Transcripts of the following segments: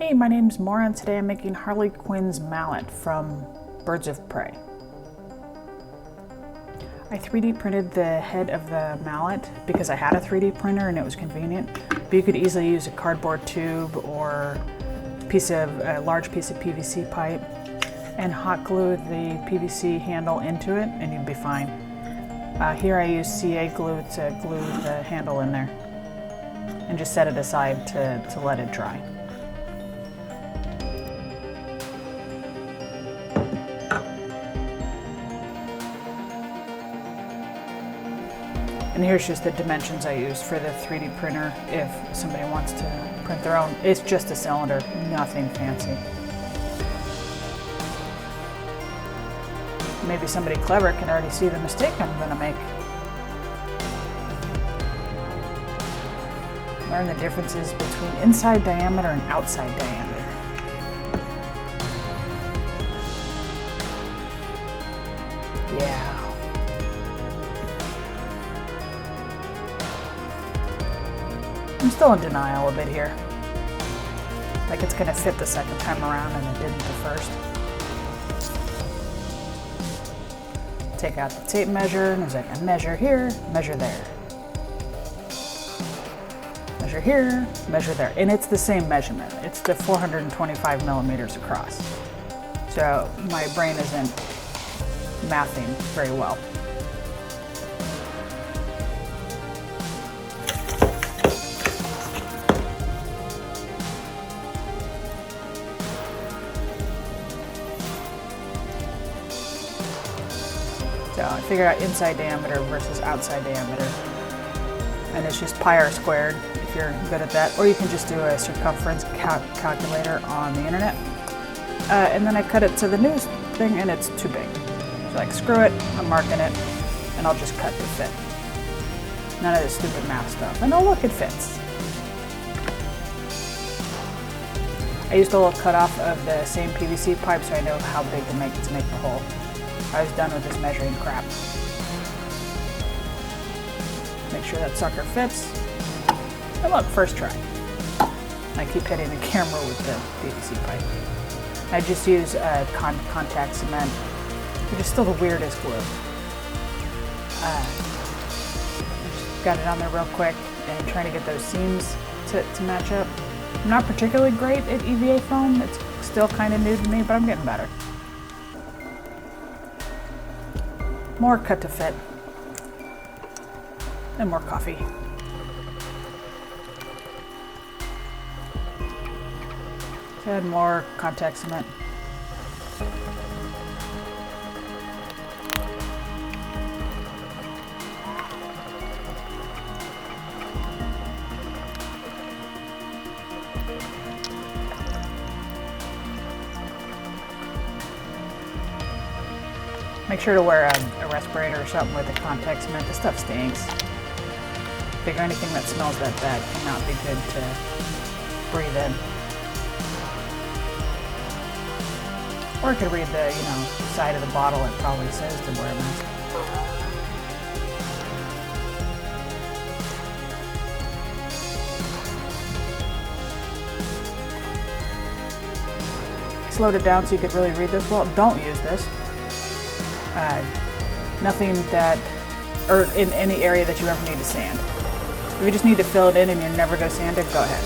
Hey, my name's Maura, and today I'm making Harley Quinn's Mallet from Birds of Prey. I 3D printed the head of the mallet because I had a 3D printer and it was convenient, but you could easily use a cardboard tube or a large piece of PVC pipe and hot glue the PVC handle into it and you'd be fine. Here I use CA glue to glue the handle in there and just set it aside to let it dry. And here's just the dimensions I use for the 3D printer if somebody wants to print their own. It's just a cylinder, nothing fancy. Maybe somebody clever can already see the mistake I'm gonna make. Learn the differences between inside diameter and outside diameter. Yeah. I'm still in denial a bit here. Like it's gonna fit the second time around and it didn't the first. Take out the tape measure and there's like a measure here, measure there. Measure here, measure there. And it's the same measurement. It's the 425 millimeters across. So my brain isn't mathing very well. So I figured out inside diameter versus outside diameter. And it's just pi r squared if you're good at that. Or you can just do a circumference calculator on the internet. And then I cut it to the news thing and it's too big. So like, screw it, I'm marking it, and I'll just cut to fit. None of this stupid math stuff. And oh look, it fits. I used a little cutoff of the same PVC pipe so I know how big to make the hole. I was done with this measuring crap. Make sure that sucker fits. And look, first try. I keep hitting the camera with the PVC pipe. I just use contact cement, which is still the weirdest glue. Just got it on there real quick and trying to get those seams to match up. I'm not particularly great at EVA foam. It's still kind of new to me, but I'm getting better. More cut to fit, and more coffee. Add more contact cement. Make sure to wear a respirator or something with the contact cement. This stuff stinks. Figure anything that smells that bad cannot be good to breathe in. Or I could read the, side of the bottle. It probably says to wear a mask. Slowed it down so you could really read this. Well, don't use this. Nothing or in any area that you ever need to sand. If you just need to fill it in and you're never going to sand it, go ahead.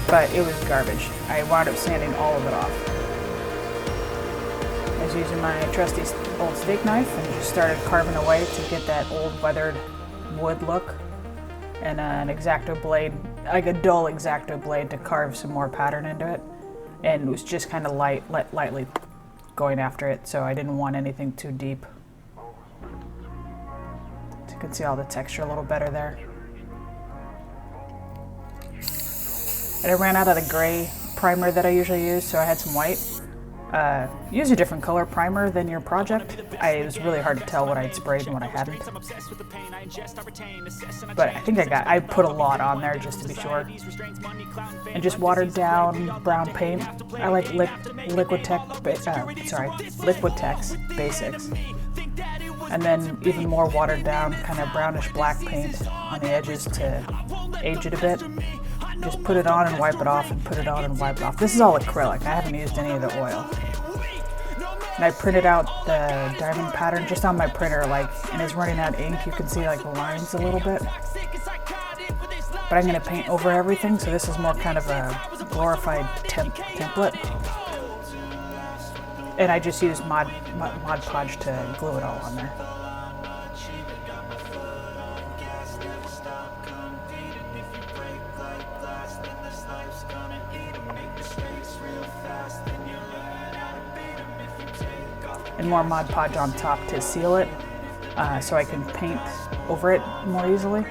But it was garbage. I wound up sanding all of it off. I was using my trusty old steak knife and just started carving away to get that old weathered wood look. And an X-Acto blade, like a dull X-Acto blade to carve some more pattern into it. And it was just kind of lightly going after it, so I didn't want anything too deep. So you can see all the texture a little better there. And I ran out of the gray primer that I usually use, so I had some white. Use a different color primer than your project. It was really hard to tell what I'd sprayed and what I hadn't. But I think I put a lot on there just to be sure. And just watered down brown paint. I like Liquitex Basics. And then even more watered down, kind of brownish black paint on the edges to age it a bit. just put it on and wipe it off and put it on and wipe it off. This is all acrylic. I haven't used any of the oil. And I printed out the diamond pattern just on my printer, like, and it's running out of ink. You can see like the lines a little bit. But I'm gonna paint over everything, so this is more kind of a glorified template. And I just used Mod Podge to glue it all on there. And more Mod Podge on top to seal it, so I can paint over it more easily.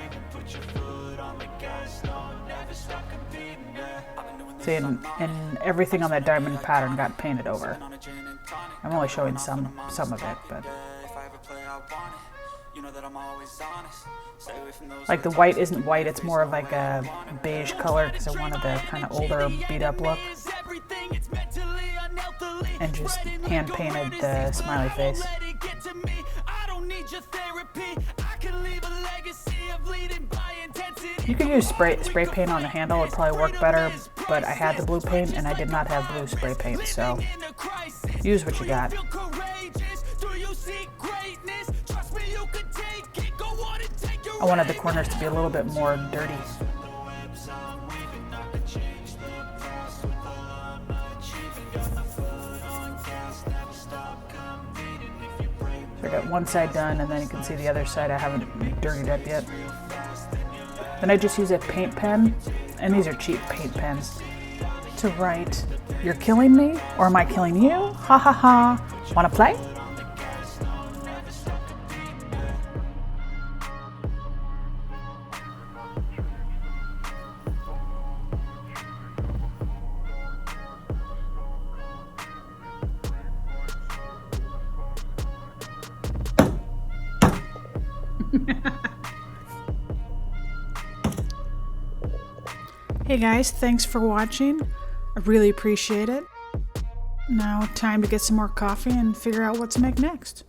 See, and everything on that diamond pattern got painted over. I'm only showing some of it, but like the white isn't white, it's more of like a beige color because I wanted the kind of older beat up look. And just hand painted the smiley face. You can use spray paint on the handle, it'd probably work better, but I had the blue paint and I did not have blue spray paint, so use what you got. I wanted the corners to be a little bit more dirty. So I got one side done, and then you can see the other side I haven't dirtied up yet. Then I just use a paint pen, and these are cheap paint pens, to write, "You're killing me, or am I killing you? Ha ha ha. Wanna play?" Hey guys, thanks for watching. I really appreciate it. Now time to get some more coffee and figure out what to make next.